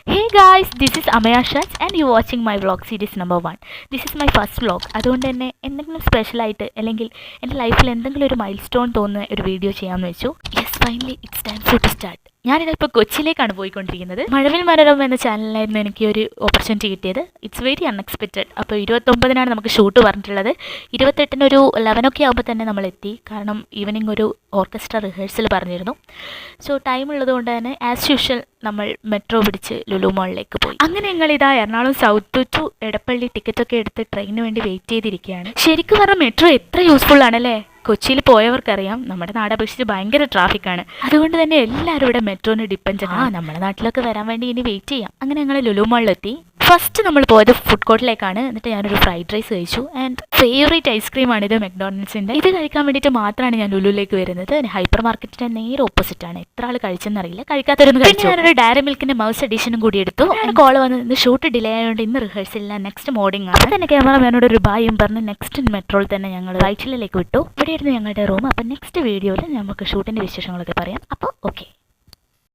Hey guys, this is Amaya Shach and you're watching my vlog series number 1. This is my first vlog. അതുകൊണ്ട് തന്നെ എന്തെങ്കിലും സ്പെഷ്യലായിട്ട് അല്ലെങ്കിൽ എൻ്റെ ലൈഫിൽ എന്തെങ്കിലും ഒരു മൈൽ സ്റ്റോൺ തോന്നുന്ന ഒരു വീഡിയോ ചെയ്യാമെന്ന് വെച്ചു. Yes, finally it's time for to start. ഞാനിപ്പോൾ കൊച്ചിയിലേക്കാണ് പോയിക്കൊണ്ടിരിക്കുന്നത്. മഴവിൽ മനോരമ എന്ന ചാനലിലായിരുന്നു എനിക്ക് ഒരു ഓപ്പർച്യൂണിറ്റി കിട്ടിയത്. It's very unexpected. അപ്പോൾ 29-നാണ് നമുക്ക് ഷൂട്ട് പറഞ്ഞിട്ടുള്ളത്. 28-ന് ഒരു 11 ആകുമ്പോൾ തന്നെ നമ്മൾ എത്തി. കാരണം ഈവനിങ് ഒരു ഓർക്കസ്ട്ര റിഹേഴ്സൽ പറഞ്ഞിരുന്നു. സോ ടൈം ഉള്ളതുകൊണ്ട് തന്നെ ആസ് യൂഷ്വൽ നമ്മൾ മെട്രോ പിടിച്ച് ലുലു മോളിലേക്ക് പോയി. അങ്ങനെ ഞങ്ങളിതാ എറണാകുളം സൗത്ത് ടു എടപ്പള്ളി ടിക്കറ്റൊക്കെ എടുത്ത് ട്രെയിനിന് വേണ്ടി വെയിറ്റ് ചെയ്തിരിക്കുകയാണ്. ശരിക്കും പറഞ്ഞാൽ മെട്രോ എത്ര യൂസ്ഫുൾ ആണല്ലേ. കൊച്ചിയിൽ പോയവർക്കറിയാം നമ്മുടെ നാട് അപേക്ഷിച്ച് ഭയങ്കര ട്രാഫിക്കാണ്. അതുകൊണ്ട് തന്നെ എല്ലാവരും ഇവിടെ മെട്രോന് ഡിപ്പെൻഡൻ്റ് ആണ്. നമ്മുടെ നാട്ടിലൊക്കെ വരാൻ വേണ്ടി ഇനി വെയിറ്റ് ചെയ്യാം. അങ്ങനെ ഞങ്ങൾ ലുലു മോളിലെത്തി. ഫസ്റ്റ് നമ്മൾ പോയത് ഫുഡ് കോർട്ടിലേക്കാണ്. എന്നിട്ട് ഞാനൊരു ഫ്രൈഡ് റൈസ് കഴിച്ചു. ആൻഡ് ഫേവറേറ്റ് ഐസ്ക്രീമാണിത് മെക്ഡോണൽഡ്സിൻ്റെ. ഇത് കഴിക്കാൻ വേണ്ടിയിട്ട് മാത്രമാണ് ഞാൻ ലുലുവിലേക്ക് വരുന്നത്. ഹൈപ്പർ മാർക്കറ്റിൻ്റെ നേരെ ഓപ്പോസിറ്റാണ്. എത്ര ആൾ കഴിച്ചെന്നറിയില്ല. കഴിക്കാത്തവരൊന്നും കഴിച്ചു. ഞാനൊരു ഡയറി മിൽക്കിൻ്റെ മൗസ് എഡിഷനും കൂടി എടുത്തു. കോൾ വന്ന് ഷൂട്ട് ഡിലേ ആയതുകൊണ്ട് ഇന്ന് റിഹേഴ്സലില്ല, നെക്സ്റ്റ് മോർണിംഗ് ആണ്. തന്നെ ക്യാമറമാനോട് ഒരു ബായും പറഞ്ഞ് നെക്സ്റ്റ് മെട്രോയിൽ തന്നെ ഞങ്ങൾ വൈറ്റിലേക്ക് വിട്ടു. ഇവിടെയായിരുന്നു ഞങ്ങളുടെ റൂം. അപ്പം നെക്സ്റ്റ് വീഡിയോയിൽ നമുക്ക് ഷൂട്ടിൻ്റെ വിശേഷങ്ങളൊക്കെ പറയാം. അപ്പോൾ ഓക്കെ.